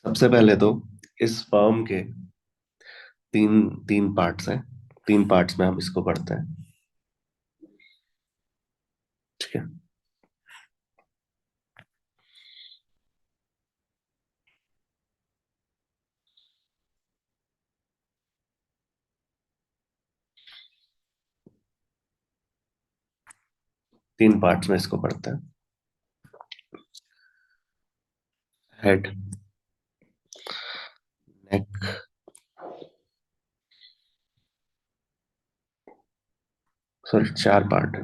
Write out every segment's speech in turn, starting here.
सबसे पहले तो इस फर्म के तीन तीन पार्ट्स हैं। तीन पार्ट्स में हम इसको पढ़ते हैं। ठीक है। तीन पार्ट्स में इसको पढ़ते हैं। हेड, नेक, सॉरी चार पार्ट।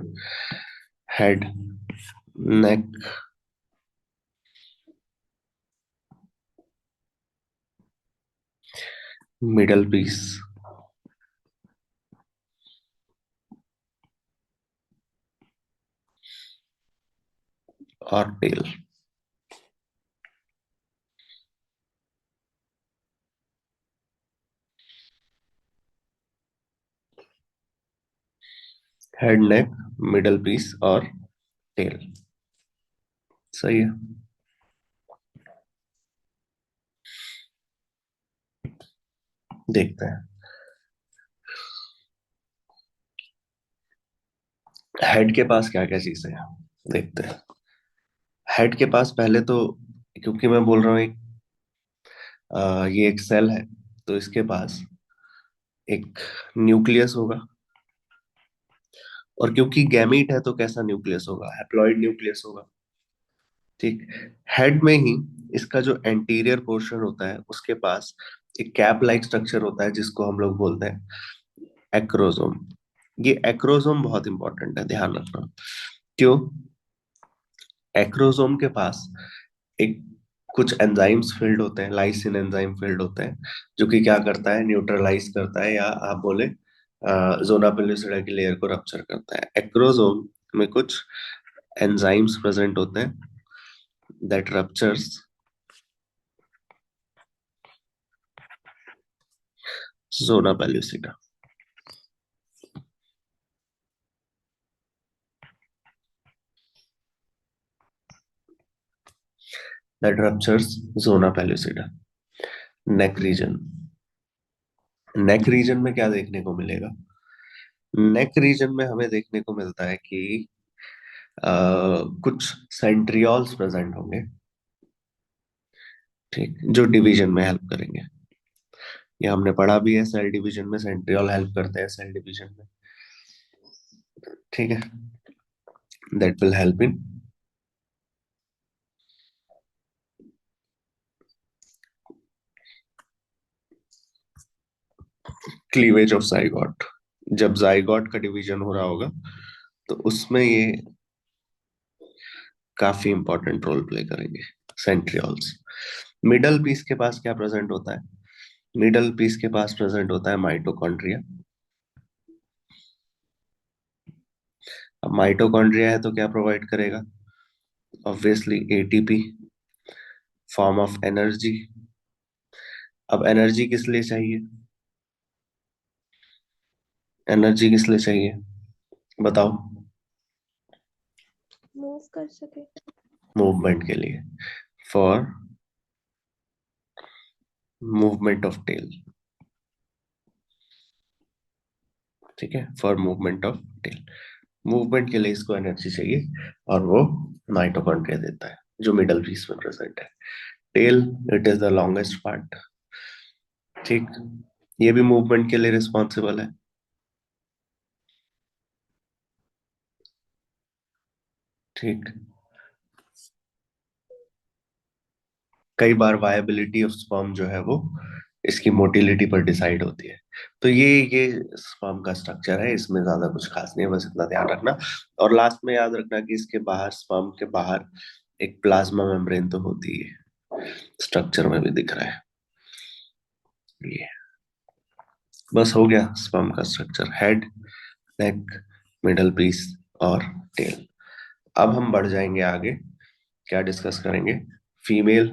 हेड, नेक, मिडल पीस और टेल। हेड, नेक, मिडल पीस और टेल। सही है। देखते हैं हेड के पास क्या क्या चीजें हैं। देखते हैं। हेड के पास पहले तो, क्योंकि मैं बोल रहा हूँ एक ये एक सेल है, तो इसके पास एक न्यूक्लियस होगा। और क्योंकि गैमीट है तो कैसा न्यूक्लियस होगा? हैप्लॉइड न्यूक्लियस होगा। ठीक। हेड में ही इसका जो एंटीरियर पोर्शन होता है उसके पास एक कैप लाइक स्ट्रक्चर होता है जिसको हम लोग बोलते हैं एक्रोसोम। ये एक्रोसोम बहुत इंपॉर्टेंट है, ध्यान रखना। क्यों? एक्रोसोम के पास एक कुछ एंजाइम्स फील्ड होते हैं, लाइसिन एंजाइम फील्ड होते हैं, जो कि क्या करता है, न्यूट्रलाइज करता है, या आप बोले जोना पेलिसिडा की लेयर को रप्चर करता है। एक्रोसोम में कुछ एंजाइम्स प्रेजेंट होते हैं that ruptures zona pellucida. That ruptures zona pellucida. Neck region. Neck region में क्या देखने को मिलेगा? नेक रीजन में हमें देखने को मिलता है कि कुछ सेंट्रियोल्स प्रेजेंट होंगे। ठीक, जो डिवीजन में हेल्प करेंगे। ये हमने पढ़ा भी है, सेल डिवीजन में सेंट्रियोल हेल्प करते हैं सेल डिवीजन में। ठीक है। That will help in cleavage of zygote. जब जाइगोट का डिवीजन हो रहा होगा तो उसमें ये काफी इंपॉर्टेंट रोल प्ले करेंगे सेंट्रियोल्स। मिडल पीस के पास क्या प्रेजेंट होता है? मिडल पीस के पास प्रेजेंट होता है माइटोकॉन्ड्रिया। अब माइटोकॉन्ड्रिया है तो क्या प्रोवाइड करेगा? Obviously ATP, form of energy. अब एनर्जी किस लिए चाहिए? एनर्जी किस लिए चाहिए बताओ? मूव कर सके। मूवमेंट के लिए। For movement of tail. ठीक है, for movement of tail. Movement के लिए इसको एनर्जी चाहिए, और वो माइटोकॉन्ड्रिया देता है जो मिडल पीस में प्रेजेंट है। Tail, it is the longest part. ठीक। ये भी मूवमेंट के लिए रिस्पॉन्सिबल है। ठीक। कई बार वायबिलिटी ऑफ स्पर्म जो है वो इसकी मोटिलिटी पर डिसाइड होती है। तो ये स्पर्म का स्ट्रक्चर है, इसमें ज्यादा कुछ खास नहीं है, बस इतना ध्यान रखना। और लास्ट में याद रखना कि इसके बाहर, स्पर्म के बाहर एक प्लाज्मा मेम्ब्रेन तो होती है, स्ट्रक्चर में भी दिख रहा है ये। बस हो गया स्पर्म का स्ट्रक्चर। हेड, नेक, मिडल पीस और टेल। अब हम बढ़ जाएंगे आगे। क्या डिस्कस करेंगे? Female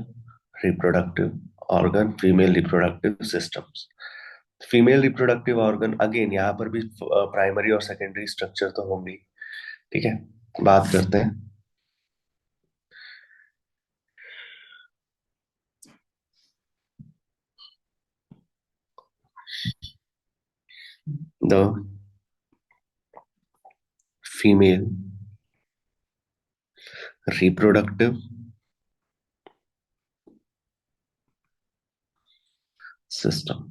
reproductive organ, female reproductive systems. Female reproductive organ, again यहाँ पर भी प्राइमरी और सेकेंडरी स्ट्रक्चर तो होंगे ही। ठीक है, बात करते हैं। the female reproductive system.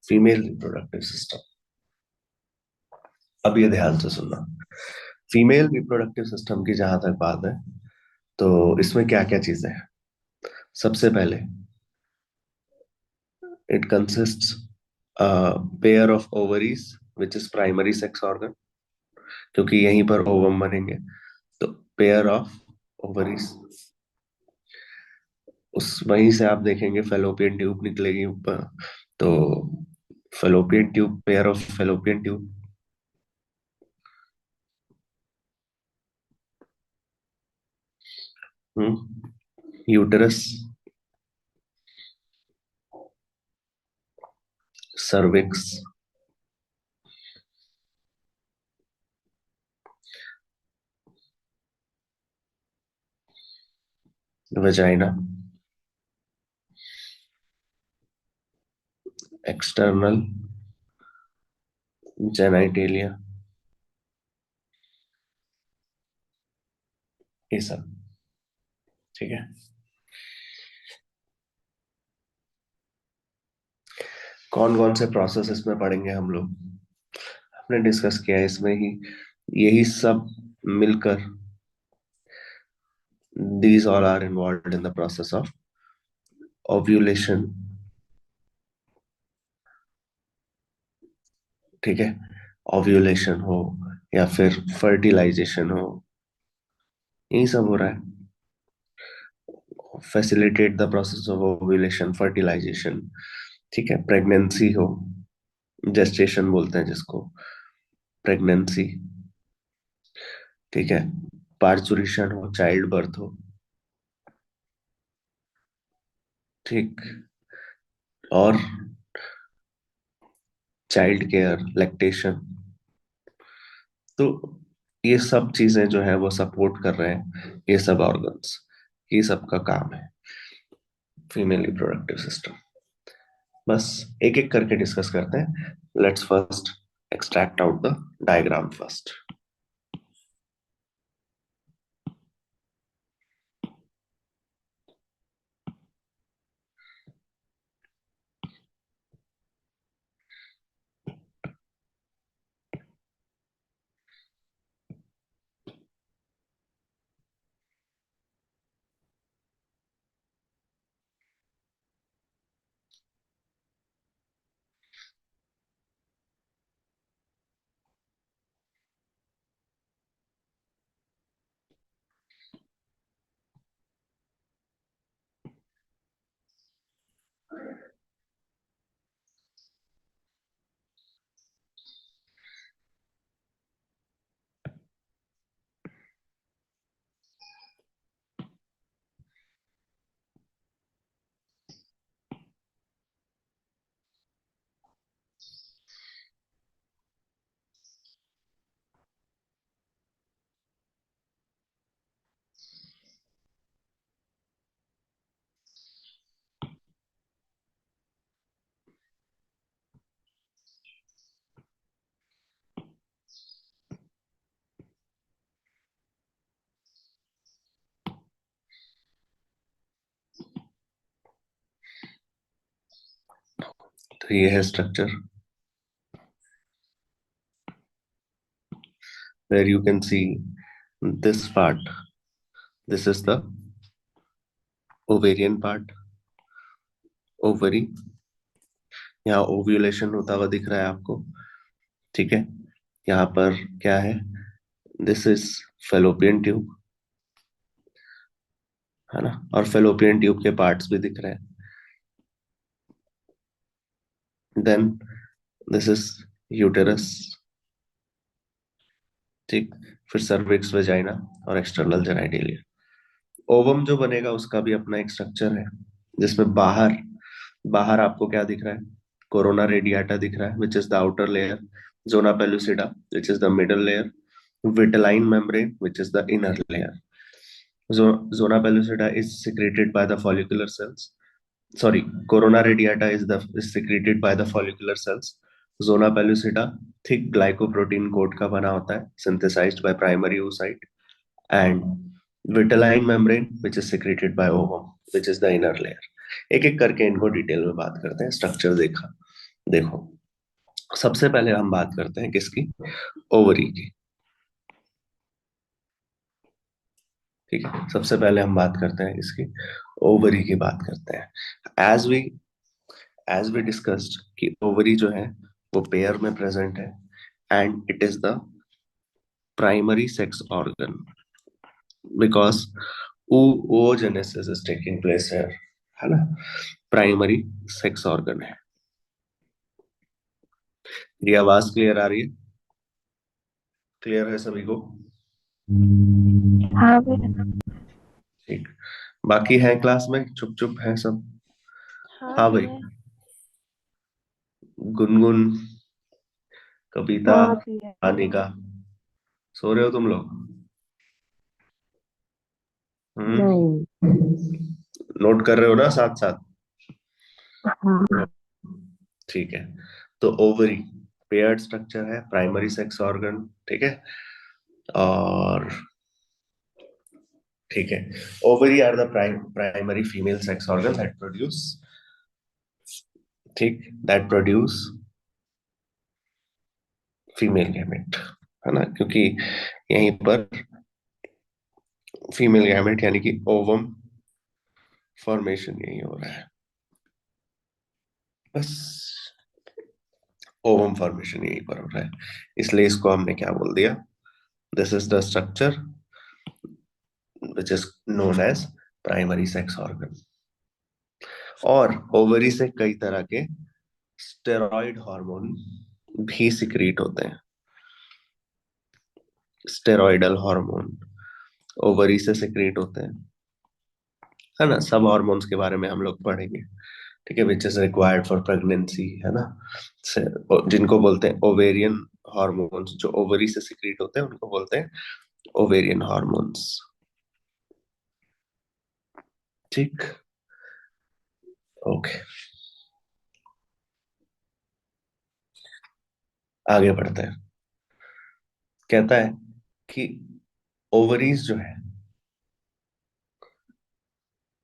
Female reproductive system, अब ये ध्यान से सुनना। फीमेल रिप्रोडक्टिव सिस्टम की जहां तक बात है, तो इसमें क्या क्या चीजें हैं। सबसे पहले, it consists pair of ovaries which is primary sex organ, क्योंकि यहीं पर ओवम बनेंगे। तो पेयर ऑफ ओवरीज, उस वहीं से आप देखेंगे फेलोपियन ट्यूब निकलेगी ऊपर। तो fallopian tube, pair of fallopian tube. Uterus, cervix, vagina, external genitalia, ये सब। ठीक है। कौन कौन से प्रोसेस इसमें पढ़ेंगे हम लोग, हमने डिस्कस किया है इसमें ही, यही सब मिलकर, these all are involved in the process of ovulation। ठीक है। ओव्यूलेशन हो या फिर फर्टिलाइजेशन हो, यही सब हो रहा है। Facilitate the process of ovulation, fertilisation. ठीक है। प्रेगनेंसी हो, जेस्टेशन बोलते हैं जिसको, प्रेगनेंसी। ठीक है। पार्चुरेशन हो, चाइल्ड बर्थ हो। ठीक। और चाइल्ड केयर, लैक्टेशन। तो ये सब चीजें जो है वो सपोर्ट कर रहे हैं ये सब ऑर्गन्स, ये सब का काम है फीमेल रिप्रोडक्टिव सिस्टम। बस एक एक करके डिस्कस करते हैं। Let's first extract out the diagram first. तो ये है structure, where you can see this part, this is the ovarian part, ovary। यहाँ ओव्यूलेशन होता हुआ दिख रहा है आपको। ठीक है। यहाँ पर क्या है, दिस इज फेलोपियन ट्यूब, है ना, और फेलोपियन ट्यूब के पार्ट्स भी दिख रहे हैं। Then this is uterus. ठीक। फिर सर्विक्स, वेजाइना और एक्सटर्नल जेनाइटेलिया। ओवम जो बनेगा उसका भी अपना एक स्ट्रक्चर है, जिसमें बाहर बाहर आपको क्या दिख रहा है, कोरोना रेडियाटा दिख रहा है which is the outer layer, zona pellucida which is the middle layer, vitelline membrane which is the inner layer. Zona pellucida is secreted by the follicular cells, sorry, corona radiata is secreted by the follicular cells. Zona pellucida thick glycoprotein coat का बना होता है, synthesized by primary oocyte, and vitelline membrane which is secreted by ovum which is the inner layer. एक एक करके इनको detail में बात करते हैं, स्ट्रक्चर देखा देखो। सबसे पहले हम बात करते हैं किसकी, ओवरी की। ठीक है, सबसे पहले हम बात करते हैं इसकी, ओवरी की बात करते हैं। एज वी डिस्कस्ड कि ओवरी जो है वो पेयर में प्रेजेंट है, and it is the primary sex organ because oogenesis is taking place here, है ना। प्राइमरी सेक्स ऑर्गन है। ये आवाज क्लियर आ रही है? क्लियर है सभी को? हाँ भैया। ठीक। बाकी है क्लास में, चुप चुप है सब? हाँ हाँ भाई, भैया। गुनगुन, कविता, हाँ भैया। अनिका, सो रहे हो तुम लोग? नहीं। नोट कर रहे हो ना साथ साथ? हाँ। ठीक है। तो ओवरी पेयर्ड स्ट्रक्चर है, प्राइमरी सेक्स ऑर्गन, ठीक है। और ठीक है, ovary are the primary female sex organ that produce, ठीक, दैट प्रोड्यूस फीमेल गैमेट, है ना, क्योंकि यहीं पर फीमेल गैमेट यानी कि ओवम फॉर्मेशन यही हो रहा है, बस ओवम फॉर्मेशन यहीं पर हो रहा है, इसलिए इसको हमने क्या बोल दिया, this is the structure which is known as primary sex organ. और ओवरी से कई तरह के स्टेरॉइड हार्मोन भी सिक्रीट होते हैं। स्टेरॉइडल हार्मोन ओवरी से सिक्रीट होते हैं, है ना। सब हार्मोन्स के बारे में हम लोग पढ़ेंगे, ठीक है, which is required for pregnancy, है ना। जिनको बोलते हैं ओवेरियन हार्मोन्स, जो ओवरी से सिक्रीट होते हैं उनको बोलते हैं ओवेरियन हार्मोन्स। ठीक, ओके, आगे बढ़ते हैं। कहता है कि ओवरीज जो है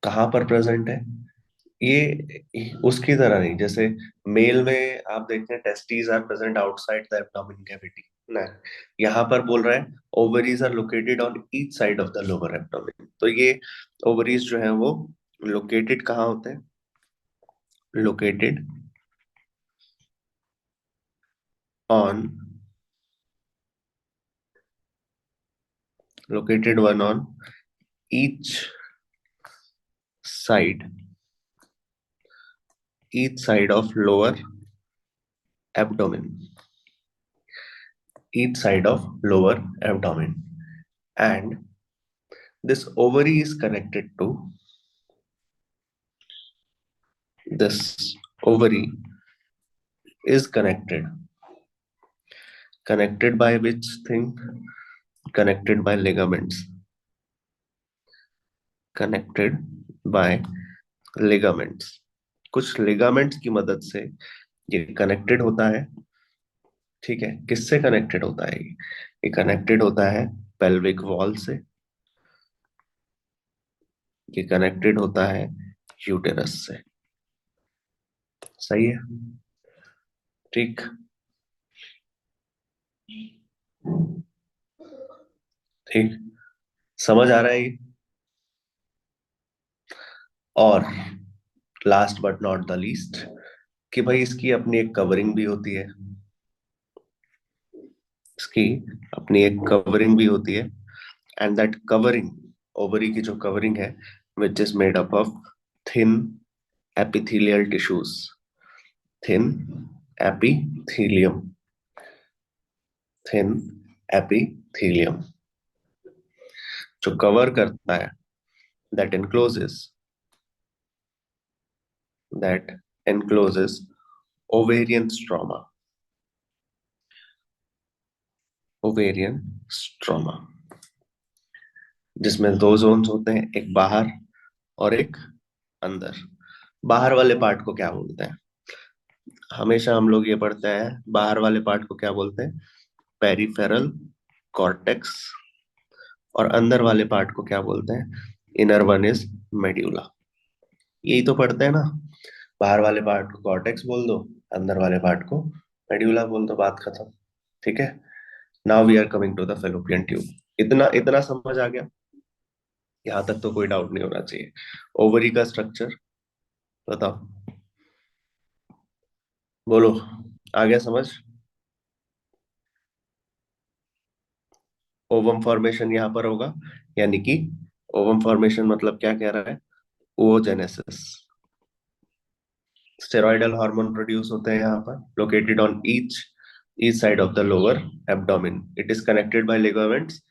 कहाँ पर प्रेजेंट है, ये उसकी तरह नहीं, जैसे मेल में आप देखते हैं testes are present outside the abdomen cavity ना, यहाँ पर बोल रहा है ovaries are located on each side of the lower abdomen. तो ये ओवरीज जो है वो लोकेटेड कहाँ होते हैं, located on, located one on each side, each side of lower abdomen, each side of lower abdomen, and this ovary is connected to, this ovary is connected by which thing, connected by ligaments, connected by ligaments, कुछ ligaments की मदद से ये connected होता है। ठीक है, किससे कनेक्टेड होता है ये कनेक्टेड होता है पेल्विक वॉल से, ये कनेक्टेड होता है यूटेरस से। सही है, ठीक, ठीक, समझ आ रहा है ये? और last but not the least, कि भाई इसकी अपनी एक कवरिंग भी होती है, इसकी अपनी एक कवरिंग भी होती है, एंड दैट कवरिंग, ओवरी की जो कवरिंग है, which is made up of thin epithelial tissues, thin epithelium, thin epithelium जो कवर करता है, that encloses, that encloses ovarian stroma, ovarian stroma, जिसमें दो जोन्स होते हैं, एक बाहर और एक अंदर। बाहर वाले पार्ट को क्या बोलते हैं? हमेशा हम लोग ये पढ़ते हैं, बाहर वाले पार्ट को क्या बोलते हैं? Peripheral cortex. और अंदर वाले पार्ट को क्या बोलते हैं? Inner one is medulla. यही तो पढ़ते हैं ना। बाहर वाले पार्ट को कॉर्टेक्स बोल दो, अंदर वाले पार्ट को मेड्यूला बोल दो, बात खत्म। ठीक है। Now we are coming to the fallopian tube. इतना इतना समझ आ गया? यहाँ तक तो कोई डाउट नहीं होना चाहिए। ओवरी का स्ट्रक्चर बताओ, बोलो, आ गया समझ? ओवम फॉर्मेशन यहाँ पर होगा, यानी कि ओवम फॉर्मेशन मतलब क्या कह रहा है? oogenesis। स्टेरॉइडल हार्मोन प्रोड्यूस होते हैं यहाँ पर, located on each side of the lower abdomen. It is connected by ligaments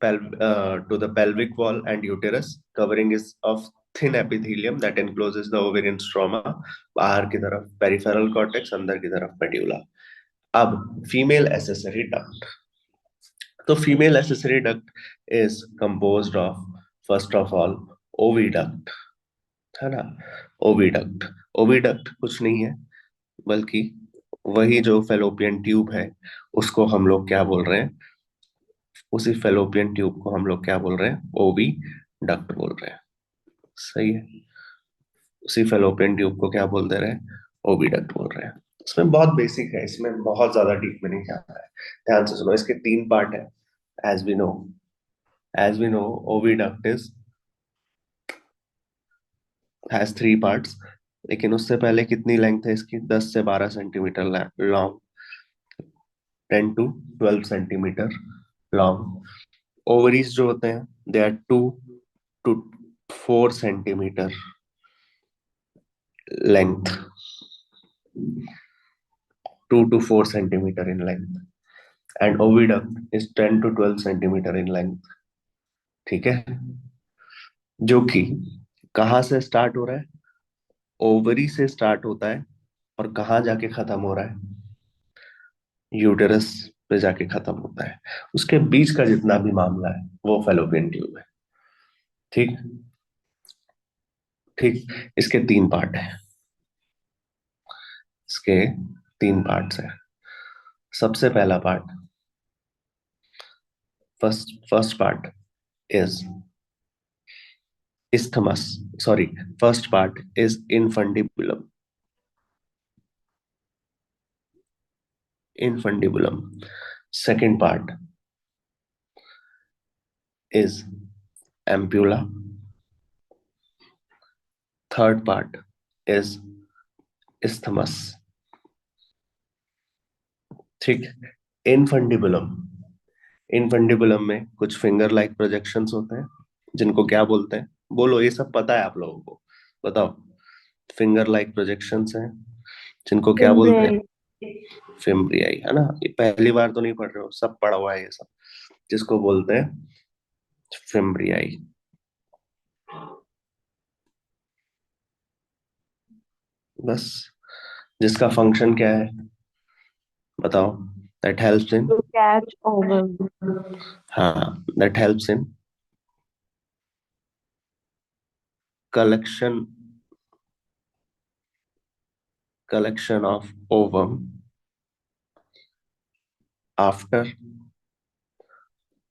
to the pelvic wall and uterus. Covering is of thin epithelium that encloses the ovarian stroma। बाहर की तरफ peripheral cortex, अंदर की तरफ medulla. अब female accessory duct. तो female accessory duct is composed of, first of all, oviduct, है ना? ओविडक्ट। ओविडक्ट कुछ नहीं है, बल्कि वही जो फेलोपियन ट्यूब है, उसको हम लोग क्या बोल रहे हैं? उसी फेलोपियन ट्यूब को हम लोग क्या बोल रहे हैं? ओवी डक्ट बोल रहे हैं। सही है। उसी फेलोपियन ट्यूब को क्या बोल दे रहे हैं? ओवी डक्ट बोल रहे हैं। इसमें बहुत बेसिक है, इसमें बहुत ज्यादा डीप में नहीं जाता है। ध्यान से सुनो, इसके तीन पार्ट है। As we know, as we know, oviduct is has three parts. लेकिन उससे पहले कितनी लेंथ है इसकी? 10 से 12 centimetre long, 10 to 12 centimetre long. Ovaries जो होते हैं, they are 2 to 4 centimetre length, 2 to 4 centimetre in length. And oviduct is 10 to 12 centimetre in length. ठीक है। जो कि कहाँ से स्टार्ट हो रहा है? ओवरी से स्टार्ट होता है, और कहाँ जाके खत्म हो रहा है? यूटेरस पे जाके खत्म होता है। उसके बीच का जितना भी मामला है वो फेलोपियन ट्यूब है। ठीक। ठीक। इसके तीन पार्ट है, इसके तीन पार्ट्स है। सबसे पहला part, first part is isthmus, sorry, first part is infundibulum, second part is ampulla, third part is isthmus। ठीक। इनफंडिबुलम, इनफंडिबुलम में कुछ फिंगर लाइक प्रोजेक्शंस होते हैं, जिनको क्या बोलते हैं? बोलो, ये सब पता है आप लोगों को, बताओ। फिंगर लाइक प्रोजेक्शंस हैं, जिनको क्या बोलते फिम्ब्रियाई। हैं? फिम्ब्रियाई, है ना? ये पहली बार तो नहीं पढ़ रहे हो, सब पढ़ा हुआ है ये सब। जिसको बोलते हैं फिम्ब्रियाई। बस। जिसका फंक्शन क्या है, बताओ? That helps in, to catch ovum. हाँ, that helps in collection, collection of ovum after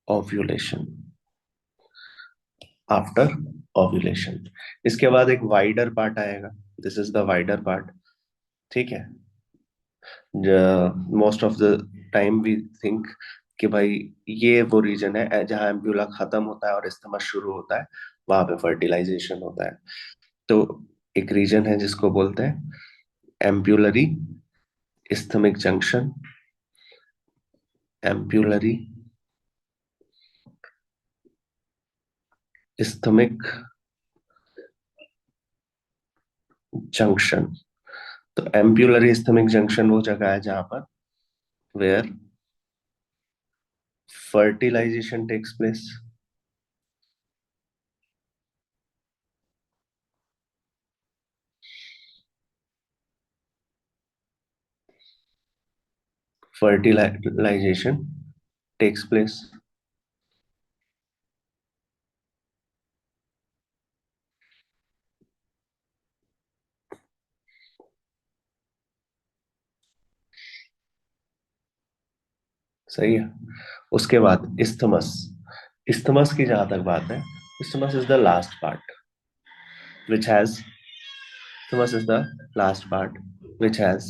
ovulation, after ovulation. इसके बाद एक वाइडर पार्ट आएगा, this is the wider part. ठीक है। Most of the time we think कि भाई ये वो रीजन है जहां एम्प्यूला खत्म होता है और इस्तेमाल शुरू होता है, वहां पे फर्टिलाइजेशन होता है। तो एक रीजन है जिसको बोलते हैं एम्प्यूलरी इस्थमिक जंक्शन, एम्प्यूलरी इस्थमिक जंक्शन। तो एम्प्यूलरी इस्थमिक जंक्शन वो जगह है जहां पर where fertilization takes place। fertilization takes place। सही है। उसके बाद इस्थमस। इस्थमस की जहां तक बात है, isthmus is the last part which has isthmus is the last part which has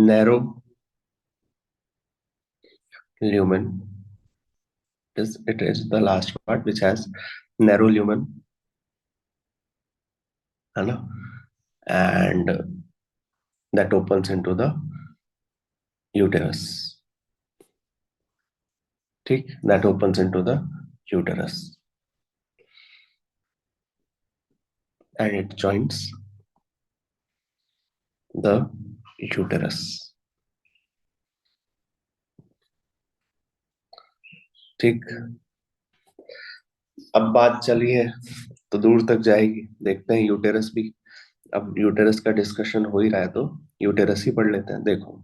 narrow lumen. Is it is the last part which has narrow lumen, है ना, and that opens into the uterus. ठीक, that opens into the uterus and it joins the uterus. ठीक, अब बात चली है तो दूर तक जाएगी, देखते हैं यूटेरस भी। अब यूटेरस का डिस्कशन हो ही रहा है तो यूटेरस ही पढ़ लेते हैं। देखो,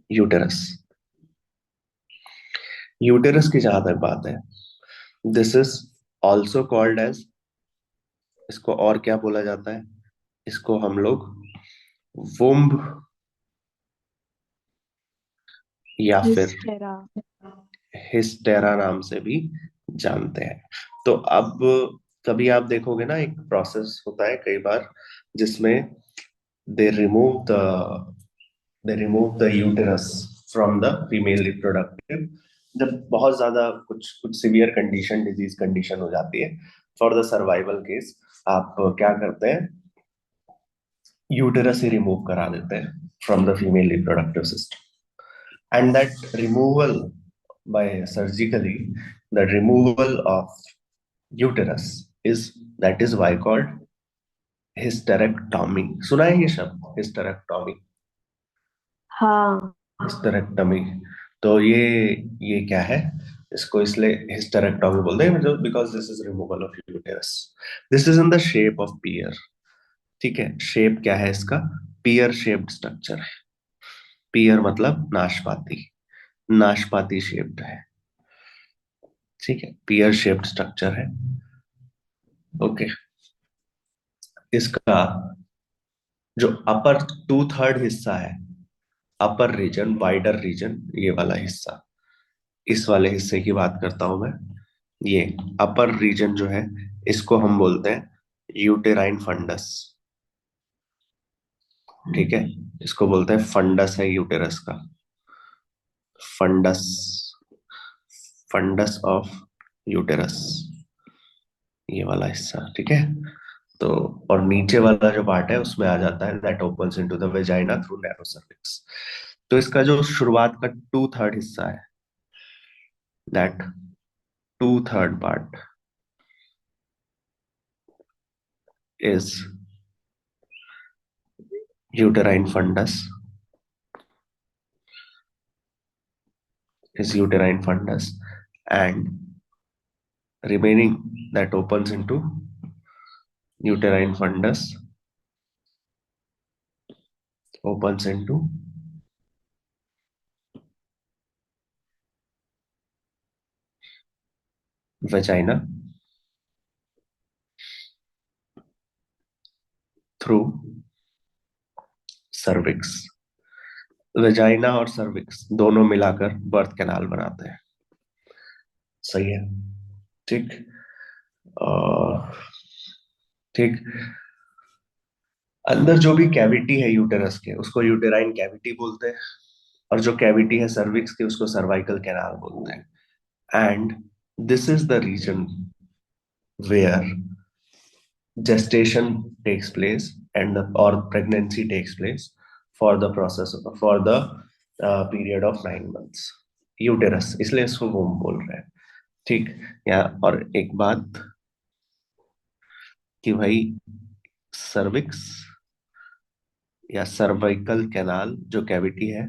यूटेरस, यूटेरस की जहां तक बात है, this is also called as, इसको और क्या बोला जाता है, इसको हम लोग वुम्ब या फिर हिस्टेरा। हिस्टेरा नाम से भी जानते हैं। तो अब कभी आप देखोगे ना, एक प्रोसेस होता है कई बार जिसमें they remove the they remove the uterus from the female reproductive. जब बहुत ज्यादा कुछ कुछ सिवियर कंडीशन, डिजीज कंडीशन हो जाती है, फॉर द सर्वाइवल केस आप क्या करते हैं, यूटेरस ही रिमूव करा देते हैं from the female reproductive system. And that removal by surgically, the removal of uterus is, that is why called hysterectomy। सुना है ये शब्द, hysterectomy? हाँ। हिस्टेरेक्टमी। तो ये क्या है, इसको इसलिए हिस्टेरेक्टोमी बोलते हैं मतलब because this is removal of uterus. This is in the shape of pear. ठीक है, शेप क्या है इसका, पियर शेप्ड स्ट्रक्चर है। पियर मतलब नाशपाती, नाशपाती शेप्ड है। ठीक है, पियर शेप्ड स्ट्रक्चर है। ओके, इसका जो अपर टू थर्ड हिस्सा है, अपर रीजन, वाइडर रीजन, ये वाला हिस्सा, इस वाले हिस्से की बात करता हूं मैं। ये अपर रीजन जो है, इसको हम बोलते हैं यूटेराइन फंडस। ठीक है, इसको बोलते हैं फंडस है यूटेरस का, फंडस, फंडस ऑफ यूटेरस, ये वाला हिस्सा। ठीक है, तो और नीचे वाला जो पार्ट है उसमें आ जाता है that opens into the vagina through narrow cervix. तो इसका जो शुरुआत का टू थर्ड हिस्सा है, that two third part is uterine fundus, is uterine fundus, and remaining that opens into uterine fundus opens into vagina through cervix। Vagina और cervix दोनों मिलाकर बर्थ कैनाल बनाते हैं। सही है। ठीक, ठीक, अंदर जो भी कैविटी है यूटेरस के उसको यूटेराइन कैविटी बोलते हैं, और जो कैविटी है सर्विक्स की उसको सर्वाइकल कैनाल बोलते हैं। And this is the region where gestation takes place and or pregnancy takes place for the process, for the period of 9 months। Uterus इसलिए इसको वोम बोल रहे हैं। ठीक, या और एक बात कि भाई सर्विक्स या सर्वाइकल कैनाल जो कैविटी है,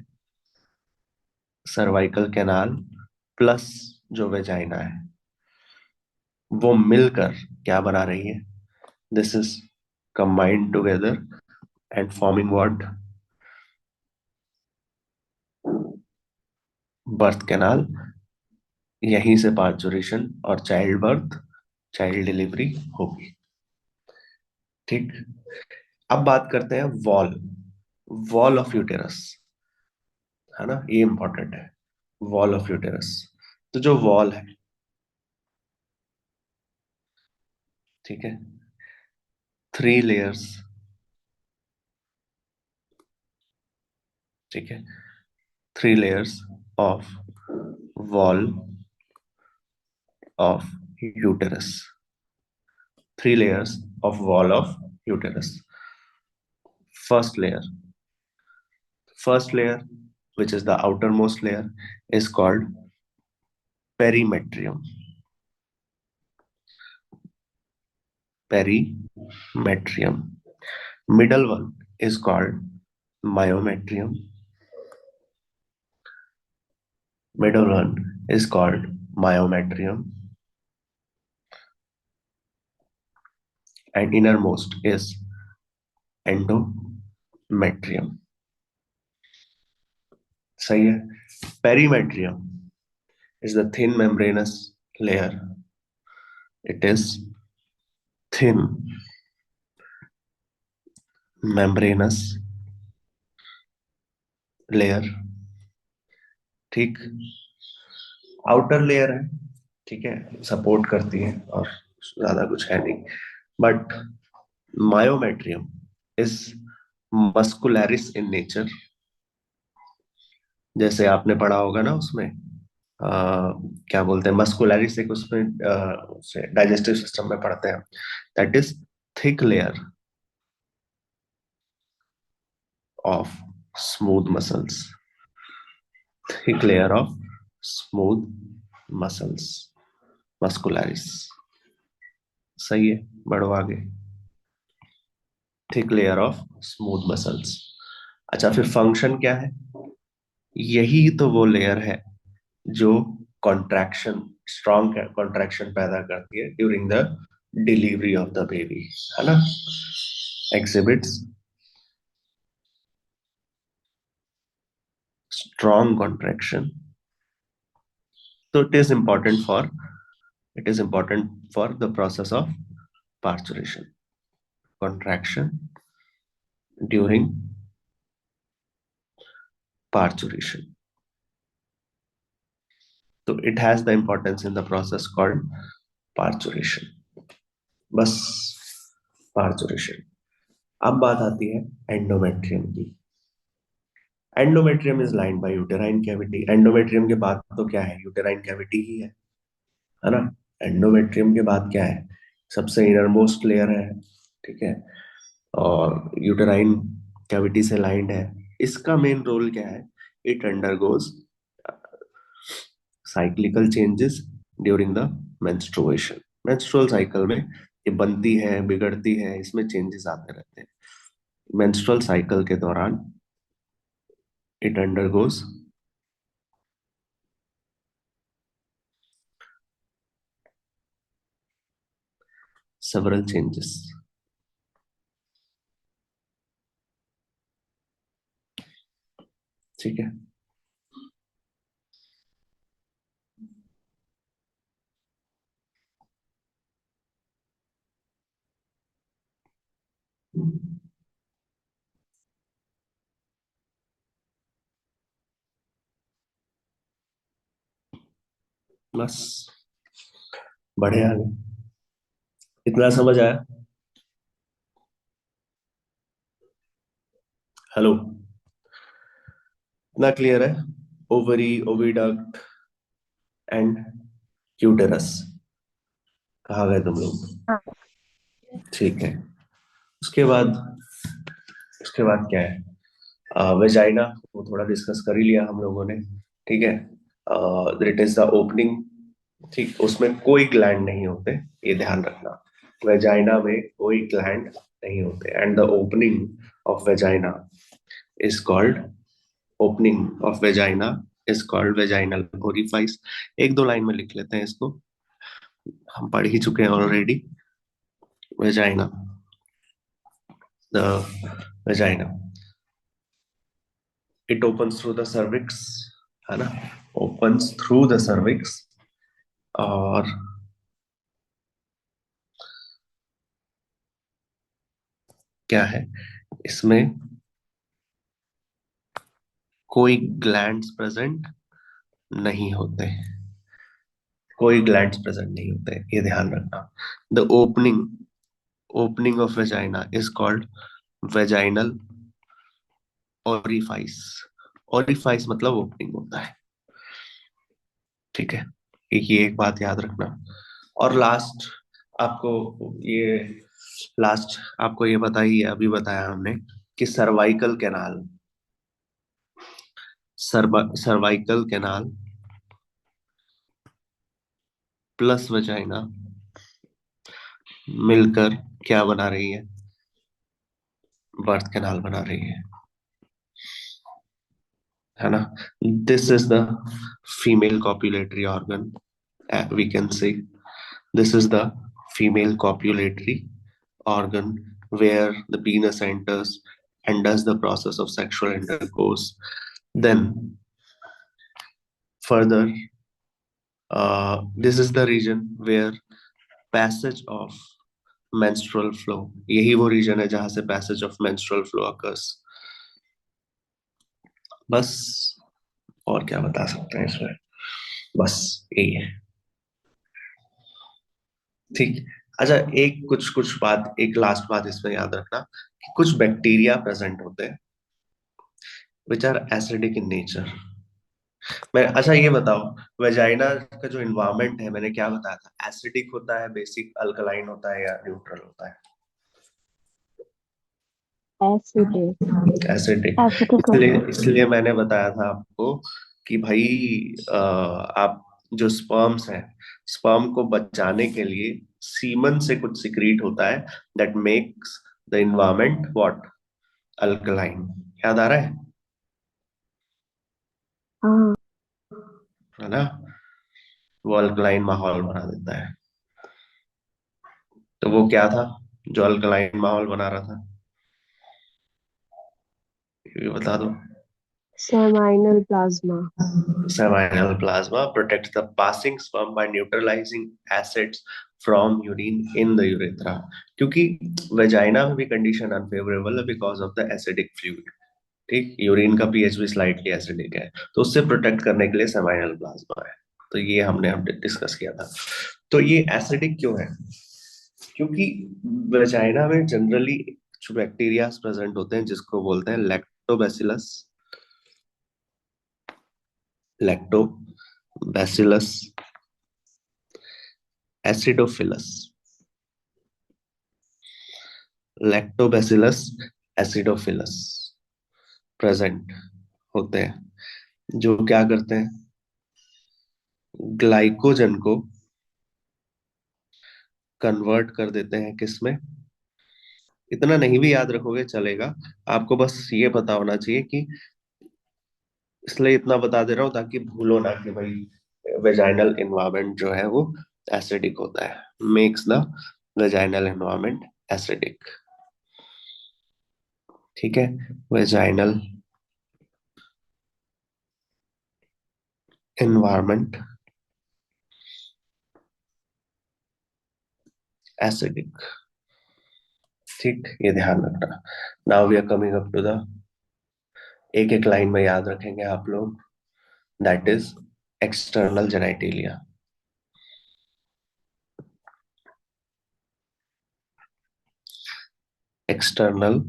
सर्वाइकल कैनाल प्लस जो वेजाइना है, वो मिलकर क्या बना रही है, this is combined together and forming what, birth canal. यहीं से पार्चुरेशन और चाइल्ड बर्थ, चाइल्ड डिलीवरी होगी। ठीक, अब बात करते हैं वॉल, वॉल ऑफ यूटेरस। है ना, ये इंपॉर्टेंट है, वॉल ऑफ यूटेरस। तो जो वॉल है, ठीक है, 3 लेयर्स, ठीक है, 3 layers of wall of uterus, 3 layers of wall of uterus. First layer, first layer, which is the outermost layer, is called perimetrium. Perimetrium. Middle one is called myometrium. Middle one is called myometrium, and innermost is endometrium. सही है. Perimetrium is the thin membranous layer. It is thin membranous layer. ठीक. Outer layer है, ठीक है, support करती है और ज्यादा कुछ है नहीं. But myometrium is muscularis in nature. जैसे आपने पढ़ा होगा ना उसमें, क्या बोलते हैं, मस्कुलरिस एक उसमें डाइजेस्टिव सिस्टम में पढ़ते हैं. That is thick layer of smooth muscles. Thick layer of smooth muscles, muscularis. सही है, बढ़ो आगे. Thick layer of smooth muscles. अच्छा, फिर फंक्शन क्या है? यही तो वो लेयर है जो कॉन्ट्रैक्शन, स्ट्रॉन्ग कॉन्ट्रैक्शन पैदा करती है during the delivery of the baby, है ना. Exhibits strong contraction. तो it is important for the process of parturition. Contraction during parturition. तो it has the importance in the process called parturition. बस, parturition. अब बात आती है एंडोमेट्रियम की. Endometrium is lined by uterine cavity. Endometrium के बाद तो क्या है? यूटेराइन कैविटी ही है ना. एंडोमेट्रियम के बाद क्या है? सबसे इनरमोस्ट लेयर है, ठीक है, और यूटेराइन कैविटी से लाइंड है. इसका मेन रोल क्या है? It undergoes cyclical changes during the menstruation. Menstrual cycle में ये बनती है, बिगड़ती है, इसमें चेंजेस आते रहते हैं. मेंस्ट्रुअल साइकिल के दौरान इट अंडरगोज several changes. ठीक है. बस, बढ़े आगे. इतना समझ आया? हेलो, इतना क्लियर है? Ovary, oviduct and uterus. कहाँ गए तुम लोग? हाँ। ठीक है. उसके बाद उसके बाद क्या है? वेजाइना, वो थोड़ा डिस्कस कर ही लिया हम लोगों ने. ठीक है. It is the opening. ठीक, उसमें कोई ग्लैंड नहीं होते, ये ध्यान रखना. वेजाइना में कोई ग्लैंड नहीं होते, and the opening of vagina is called, opening of vagina is called vaginal orifice. एक दो लाइन में लिख लेते हैं इसको, हम पढ़ ही चुके हैं already. Vagina, the vagina, it opens through the cervix, है ना, ओपन्स थ्रू द सर्विक्स. और क्या है इसमें? कोई ग्लैंड्स प्रेजेंट नहीं होते, कोई ग्लैंड्स प्रेजेंट नहीं होते, ये ध्यान रखना। The opening opening of vagina is called vaginal orifice. Orifice मतलब ओपनिंग होता है, ठीक है। ये एक बात याद रखना। और आपको ये लास्ट आपको ये बताइए, अभी बताया हमने कि सर्वाइकल कैनाल प्लस वजाइना मिलकर क्या बना रही है? बर्थ कैनाल बना रही है ना। This is the female copulatory organ, we can say this is the female copulatory organ where the penis enters and does the process of sexual intercourse. Then further, this is the region where passage of menstrual flow, यही वो reason है जहां से passage of menstrual flow occurs। बस, और क्या बता सकते हैं इसमें, बस यही है, ठीक। अच्छा, एक कुछ कुछ बात, एक लास्ट बात इसमें याद रखना कि कुछ बैक्टीरिया प्रेजेंट होते हैं which are acidic in nature. मैं अच्छा ये बताओ, वेजाइना का जो इन्वायरमेंट है, मैंने क्या बताया था, एसिडिक होता है, बेसिक अल्कलाइन होता है, या न्यूट्रल होता है? एसिडिक। एसिडिक। एसिडिक इसलिए होता है। इसलिए मैंने बताया था आपको कि भाई आप जो स्पर्म्स हैं, स्पर्म को बचाने के लिए सीमन से कुछ सिक्रीट होता है that makes the environment what, alkaline. याद आ रहा हाँ। है ना? वो अल्कलाइन माहौल बना देता है। तो वो क्या था जो अल्कलाइन माहौल बना रहा था, ये बता दो। Seminal plasma. Seminal plasma protects the passing sperm by neutralizing acids from urine in the urethra, क्योंकि वेजाइना में भी कंडीशन अनफेवरेबल है because of the acidic fluid. ठीक, यूरिन का पीएच भी स्लाइटली एसिडिक है, तो उससे प्रोटेक्ट करने के लिए सेमाइनल प्लाज्मा है। तो ये हमने अब डिस्कस किया था। तो ये एसिडिक क्यों है? क्योंकि वेजाइना में जनरली कुछ बैक्टीरिया प्रेजेंट होते हैं जिसको बोलते हैं lactobacillus, lactobacillus acidophilus, lactobacillus acidophilus present होते हैं, जो क्या करते हैं, ग्लाइकोजन को कन्वर्ट कर देते हैं किसमें। इतना नहीं भी याद रखोगे चलेगा, आपको बस ये पता होना चाहिए कि, इसलिए इतना बता दे रहा हूँ ताकि भूलो ना कि भाई वेजाइनल एनवायरनमेंट जो है वो एसिडिक होता है, makes the vaginal environment acidic, ठीक है। वेजाइनल एनवायरनमेंट एसिडिक, ठीक, ये ध्यान रखना। Now we are coming up to the, एक एक लाइन में याद रखेंगे आप लोग, that is external genitalia. External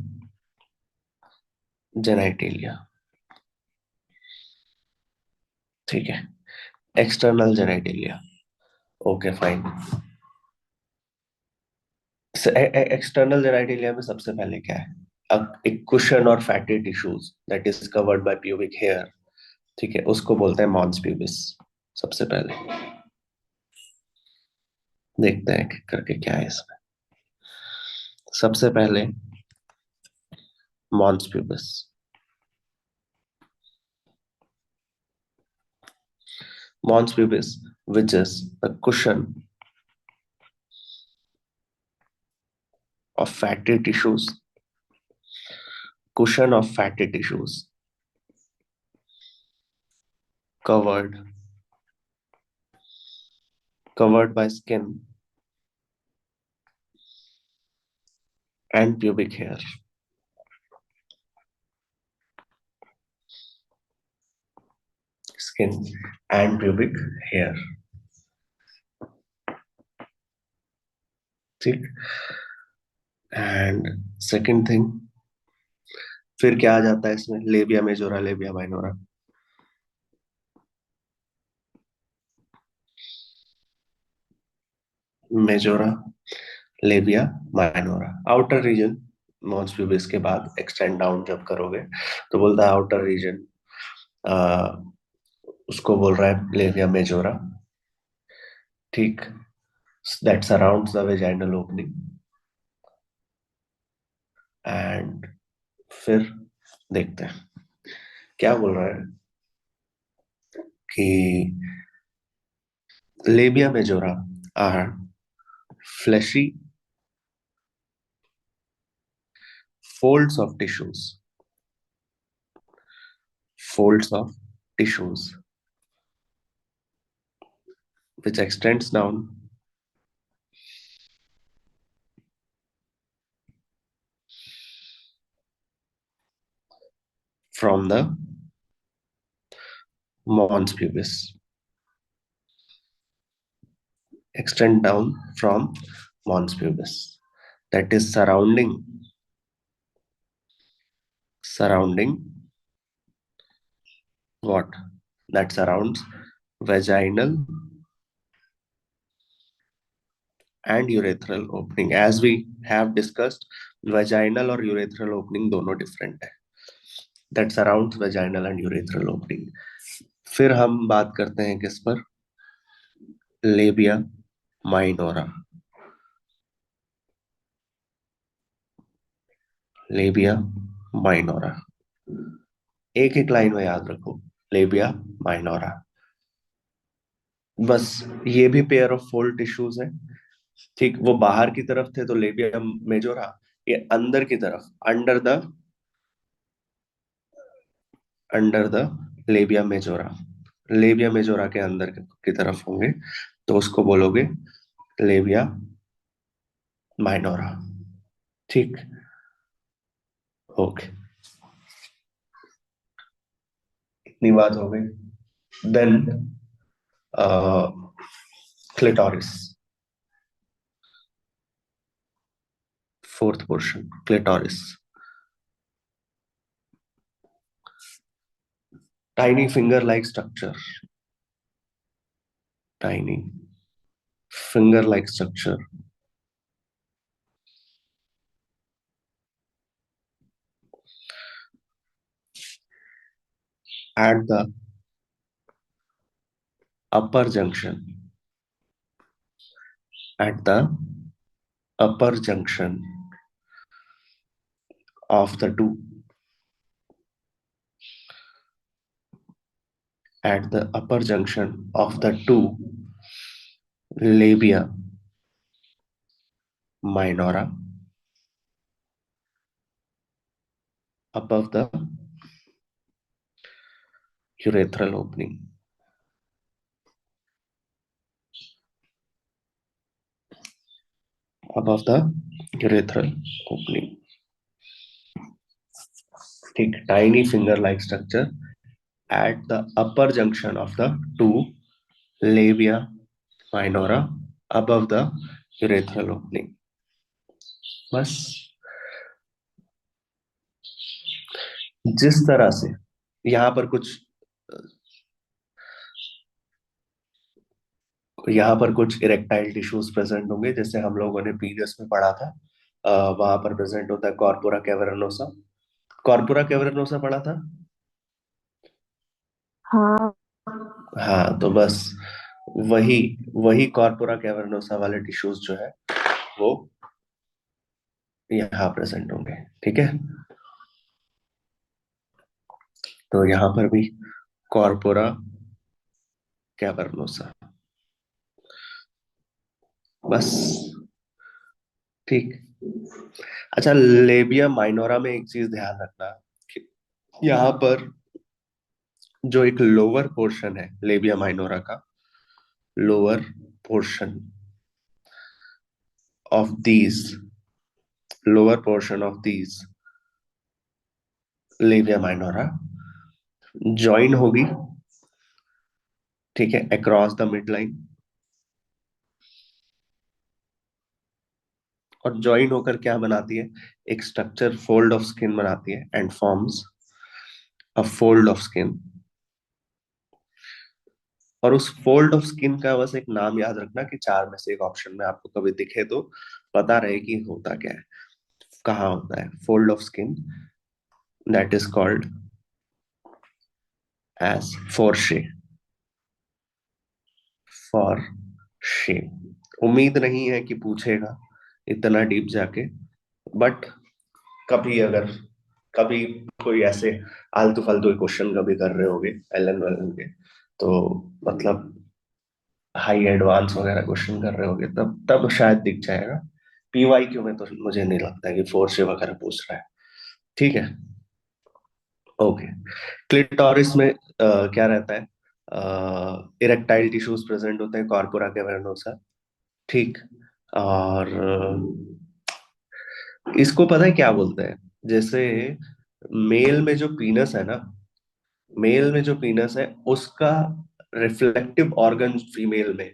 genitalia, ठीक है। External genitalia, okay fine. External genitalia में सबसे पहले क्या है? अब एक कुशन और fatty tissues that is covered by pubic hair, ठीक है, उसको बोलते हैं मॉन्स प्यूबिस। सबसे पहले देखते हैं कि करके क्या है इसमें। सबसे पहले mons pubis, mons pubis, which is a cushion of fatty tissues, cushion of fatty tissues covered covered by skin and pubic hair, skin and pubic hair. ठीक। एंड सेकंड थिंग, फिर क्या आ जाता है इसमें? Labia majora, labia minora. Majora, labia minora, outer region. Mons pubis के बाद extend down जब करोगे तो बोलता है आउटर रीजन, उसको बोल रहा है लेबिया मेजोरा। ठीक। That surrounds the vaginal opening. And फिर देखते हैं क्या बोल रहा है कि labia majora are fleshy folds of tissues, folds of tissues which extends down from the mons pubis, extend down from mons pubis, that is surrounding what? That surrounds vaginal and urethral opening. As we have discussed, vaginal और urethral opening दोनों different है। That surrounds vaginal and urethral opening. फिर हम बात करते हैं किस पर? Labia minora, labia minora. एक एक लाइन में याद रखो, लेबिया माइनोरा। बस ये भी पेयर ऑफ फोल्ड टिश्यूज है। ठीक, वो बाहर की तरफ थे तो लेबिया मेजोरा, ये अंदर की तरफ, under the labia majora, labia majora के अंदर की तरफ होंगे तो उसको बोलोगे लेबिया माइनोरा। ठीक। ओके, इतनी बात हो गई। Then clitoris, fourth portion, clitoris. Tiny finger-like structure, tiny finger-like structure at the upper junction, at the upper junction of the two, at the upper junction of the two labia minora, above the urethral opening, above the urethral opening. ठीक, tiny finger-like structure at the upper junction of the two labia minora above the urethral opening. बस जिस तरह से यहाँ पर कुछ erectile tissues present होंगे, जैसे हम लोगों ने पीरियड्स में पढ़ा था। वहां पर प्रेजेंट होता है कॉर्पोरा कैवर्नोसा। कॉर्पोरा कैवर्नोसा पढ़ा था। हाँ। हाँ, तो बस वही वही कॉर्पोरा कैवर्नोसा वाले टिश्यूज जो है वो यहाँ प्रेजेंट होंगे। ठीक है, तो यहाँ पर भी कॉर्पोरा कैवर्नोसा। बस। ठीक। अच्छा, लेबिया माइनोरा में एक चीज ध्यान रखना कि यहाँ पर जो एक लोअर पोर्शन है लेबिया माइनोरा का, lower portion of these, lower portion of these labia minora join होगी ठीक है, अक्रॉस द मिड लाइन, और ज्वाइन होकर क्या बनाती है, एक स्ट्रक्चर फोल्ड ऑफ स्किन बनाती है and forms a fold of skin. और उस फोल्ड ऑफ स्किन का बस एक नाम याद रखना कि चार में से एक ऑप्शन में आपको कभी दिखे तो पता रहे कि होता क्या है, कहाँ होता है fold of skin. That is called as fourchette. Fourchette. उम्मीद नहीं है कि पूछेगा इतना डीप जाके, बट कभी अगर कभी कोई ऐसे आलतू फालतू क्वेश्चन कभी कर रहे होगे एलन वेलन के, तो मतलब हाई एडवांस वगैरह क्वेश्चन कर रहे होगे, तब तब शायद दिख जाएगा। पीवाईक्यू में तो मुझे नहीं लगता कि फोर से वगैरह पूछ रहा है। ठीक है, ओके। क्लिटोरिस में क्या रहता है, इरेक्टाइल टिश्यूज प्रेजेंट होते हैं, कॉर्पोरा कैवर्नोसा। ठीक। और इसको पता है क्या बोलते हैं, जैसे मेल में जो पीनस है ना, मेल में जो पीनस है उसका रिफ्लेक्टिव ऑर्गन फीमेल में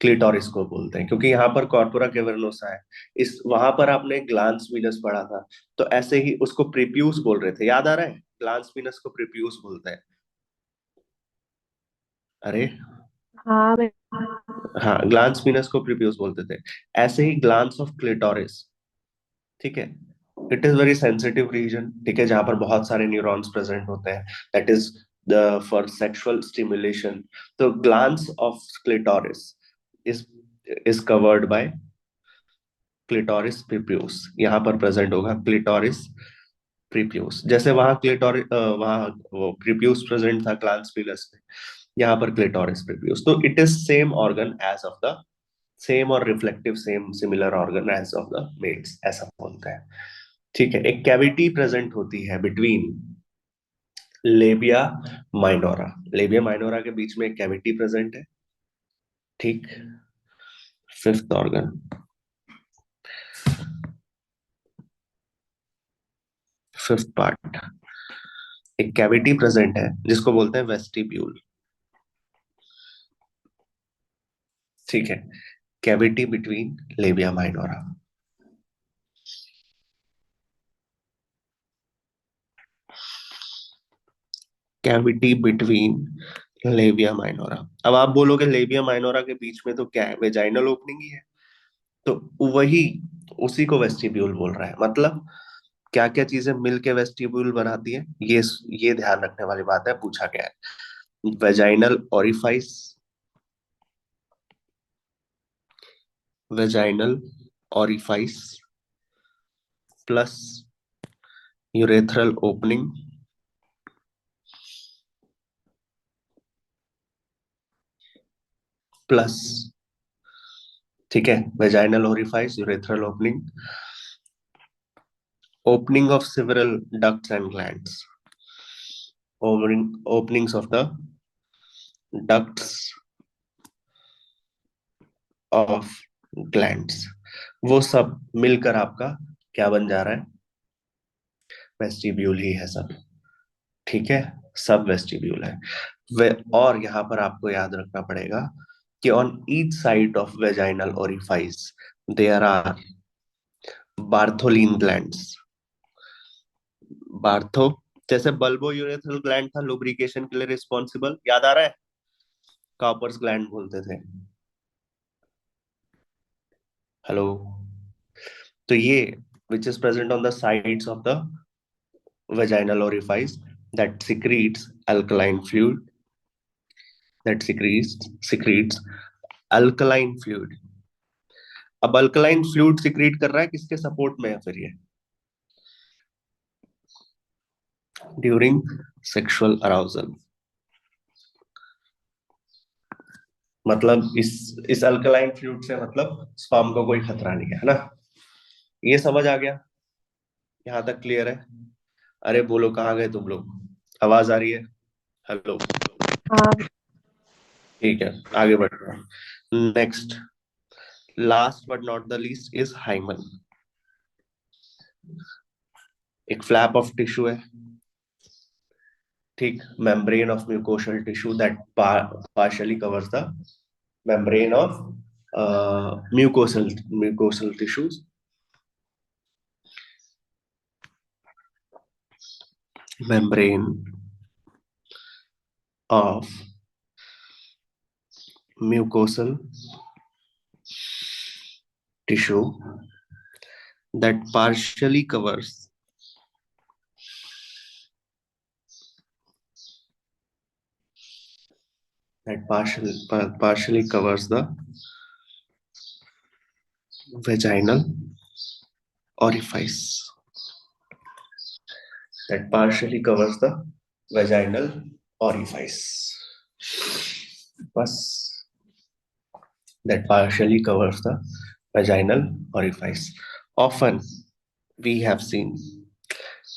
क्लिटोरिस को बोलते हैं, क्योंकि यहाँ पर कॉर्पोरा कैवर्नोसा है। इस वहां पर आपने ग्लांस वीनस पढ़ा था, तो ऐसे ही उसको प्रीप्यूस बोल रहे थे, याद आ रहा है, ग्लांस वीनस को प्रीप्यूस बोलते हैं। अरे हाँ मैं हाँ, ग्लांस वीनस को प्रीप्यूस बोलते थे। ऐसे ही ग्लांस ऑफ क्लिटोरिस, ठीक है, it is very sensitive region, ठीक है, जहां पर बहुत सारे न्यूरॉन्स प्रेजेंट होते हैं, that is the for sexual stimulation. तो glans of clitoris is is covered by clitoris prepuce. यहाँ पर प्रेजेंट होगा क्लिटोरिस प्रीप्यूस, जैसे वहां क्लिटोरिस वहां वो प्रीप्यूस प्रेजेंट था ग्लांस फिलस में, यहाँ पर क्लिटोरिस प्रीप्यूस। तो it is same organ as of the same और reflective same similar organ as of the males, ऐसा बोलते हैं। ठीक है, एक कैविटी प्रेजेंट होती है between labia minora, labia minora के बीच में एक कैविटी प्रेजेंट है। ठीक। फिफ्थ ऑर्गन, फिफ्थ पार्ट, एक कैविटी प्रेजेंट है जिसको बोलते हैं वेस्टिब्यूल। ठीक है, cavity between labia minora. Cavity between labia minora. अब आप बोलोगे लेबिया माइनोरा के बीच में तो क्या है, वेजाइनल ओपनिंग ही है। तो वही, उसी को वेस्टिब्यूल बोल रहा है। मतलब क्या क्या चीजें मिलके वेस्टिब्यूल बनाती है, ये ध्यान रखने वाली बात है, पूछा गया है। Vaginal orifice, vaginal orifice plus urethral opening plus, ठीक है, vaginal orifice, urethral opening, opening of several ducts and glands, openings of the ducts of glands, वो सब मिलकर आपका क्या बन जा रहा है, वेस्टिब्यूल ही है सब। ठीक है, सब वेस्टिब्यूल है। वे और यहाँ पर आपको याद रखना पड़ेगा कि on each side of vaginal orifice there are Bartholin glands. बार्थो, जैसे बल्बो यूरेथ्रल ग्लैंड था लुब्रिकेशन के लिए रिस्पॉन्सिबल, याद आ रहा है, कॉपर्स ग्लैंड बोलते थे। हेलो। तो ये which is present on the sides of the vaginal orifice that secretes alkaline fluid, that secretes alkaline fluid। अब अल्कलाइन फ्लूइड सिक्रीट कर रहा है किसके सपोर्ट में है फिर ये, ड्यूरिंग सेक्सुअल अराउजल। मतलब इस अल्कलाइन फ्लूइड से मतलब स्पर्म को कोई खतरा नहीं है ना। ये समझ आ गया, यहाँ तक क्लियर है। अरे बोलो कहाँ गए तुम लोग, आवाज आ रही है, हेलो। हाँ ठीक है, आगे बढ़ रहा हूँ। Next, last but not the least is hymen. एक फ्लैप ऑफ टिश्यू है, ठीक, membrane of mucosal tissue that partially covers the membrane of mucosal tissues. Membrane of mucosal tissue that partially covers the vaginal orifice. That partially covers the vaginal orifice. बस, that partially covers the vaginal orifice. Often we have seen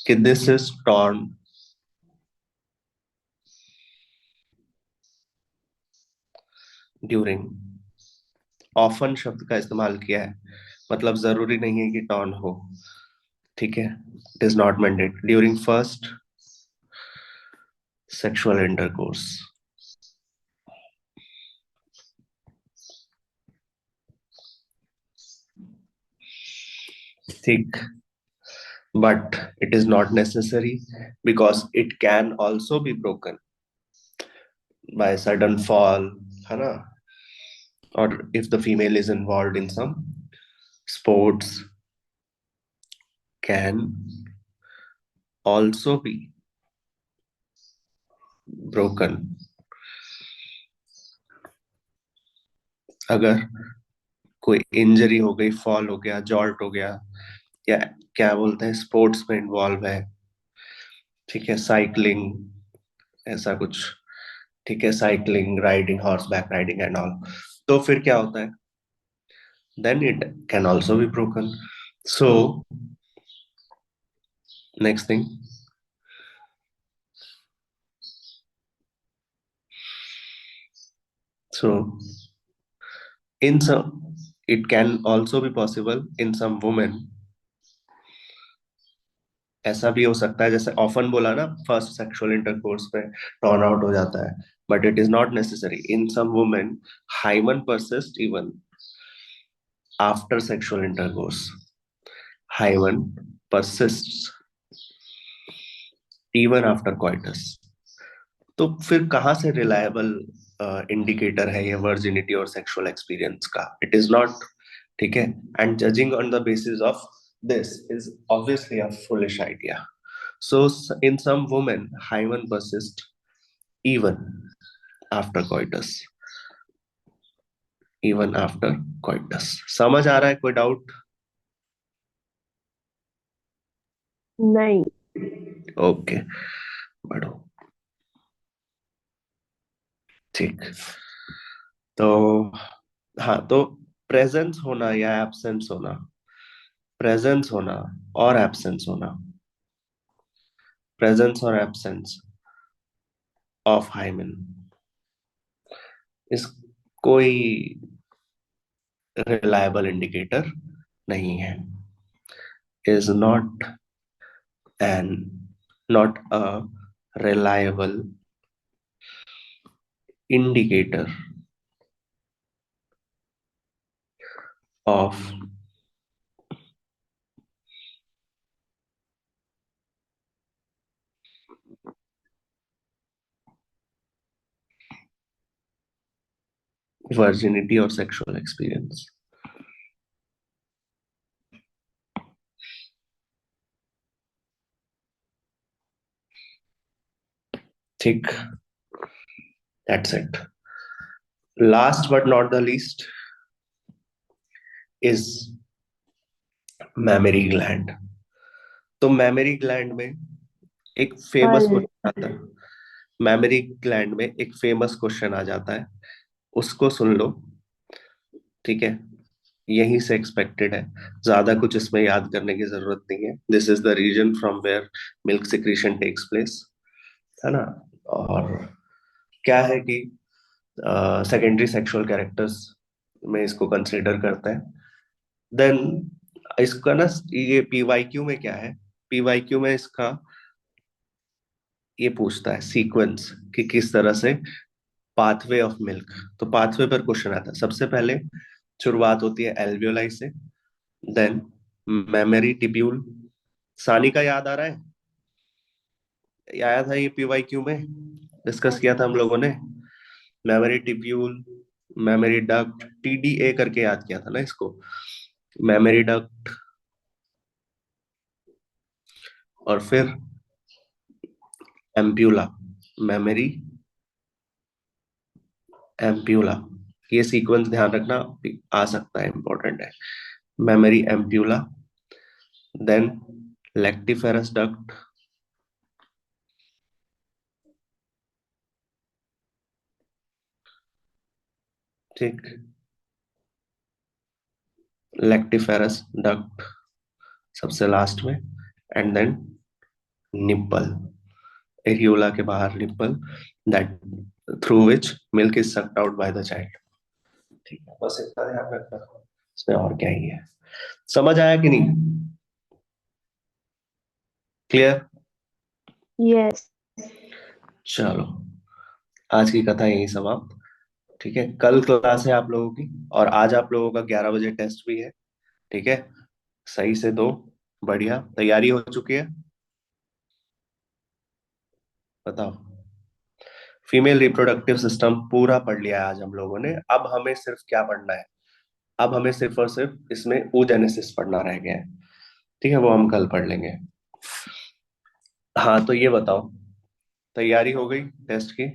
that this is torn during. Often शब्द का इस्तेमाल किया है, मतलब जरूरी नहीं है कि टॉर्न हो, ठीक है. It is not mandate during first sexual intercourse. ठीक, but it is not necessary because it can also be broken by sudden fall, है ना, or if the female is involved in some sports, can also be broken. अगर कोई injury हो गई, fall हो गया, jolt हो गया, या क्या बोलते हैं स्पोर्ट्स में इन्वॉल्व है, ठीक है, साइकिलिंग, ऐसा कुछ, ठीक है, cycling, riding, horse back riding and all, तो फिर क्या होता है, then it can also be broken. So next thing, so in some, it can also be possible in some women. ऐसा भी हो सकता है, जैसे ऑफन बोला ना, फर्स्ट सेक्सुअल इंटरकोर्स पे टर्न आउट हो जाता है, but it is not necessary. In some women hymen persist even after sexual intercourse. Hymen persist even after coitus. तो फिर कहाँ से रिलायबल इंडिकेटर है ये वर्जिनिटी और सेक्सुअल एक्सपीरियंस का? इट इज नॉट, ठीक है. And judging on the basis of this is obviously a foolish idea. So in some women hymen persist even after coitus. Even after coitus. समझ आ रहा है? कोई डाउट? नहीं. Okay, बढ़ो. ठीक, तो हाँ, तो प्रेजेंस होना या एब्सेंस होना, प्रेजेंस होना और एब्सेंस होना, प्रेजेंस और एब्सेंस ऑफ हाइमन इस कोई रिलायबल इंडिकेटर नहीं है. Is not a reliable indicator of virginity or sexual experience. ठीक, that's it. Last but not the least is mammary gland. तो mammary gland में एक फेमस फल. क्वेश्चन आता है. मेमोरी ग्लैंड में एक फेमस क्वेश्चन आ जाता है, उसको सुन लो, ठीक है. यहीं से एक्सपेक्टेड है, ज्यादा कुछ इसमें याद करने की जरूरत नहीं है. This is the region from where milk secretion takes place, है ना. और क्या है कि सेकेंडरी सेक्सुअल कैरेक्टर्स में इसको कंसिडर करते हैं. देन इसका ना, ये पीवाईक्यू में क्या है, पीवाईक्यू में इसका ये पूछता है सीक्वेंस कि किस तरह से पाथवे ऑफ मिल्क। तो पाथवे पर क्वेश्चन आता है। सबसे पहले शुरुआत होती है एल्वियोलाई से, देन मेमोरी टिब्यूल। सानी का याद आ रहा है? ये आया था ये पीवाईक्यू में, डिस्कस किया था हम लोगों ने। Memory tubule, memory duct, TDA करके याद किया था ना इसको। मेमोरी डक्ट, और फिर एम्प्यूला, मेमोरी एम्प्यूला। ये सीक्वेंस ध्यान रखना, आ सकता है, इंपॉर्टेंट है। Mammary ampulla, then lactiferous duct, ठीक, लेक्टिफेरस डक्ट सबसे लास्ट में, एंड देन निप्पल, एरियोला के बाहर nipple, that through which milk is sucked out by the child. ठीक है, बस इतना ध्यान रखना, इसमें और क्या ही है। समझ आया कि नहीं? क्लियर? यस। चलो, आज की कथा यही समाप्त। ठीक है, कल क्लास है आप लोगों की, और आज आप लोगों का 11 बजे टेस्ट भी है। ठीक है, सही से दो। बढ़िया तैयारी हो चुकी है? बताओ। फीमेल रिप्रोडक्टिव सिस्टम पूरा पढ़ लिया है आज हम लोगों ने। अब हमें सिर्फ क्या पढ़ना है? अब हमें सिर्फ और सिर्फ इसमें oogenesis पढ़ना रह गया है। ठीक है, वो हम कल पढ़ लेंगे। हाँ, तो ये बताओ, तैयारी हो गई टेस्ट की?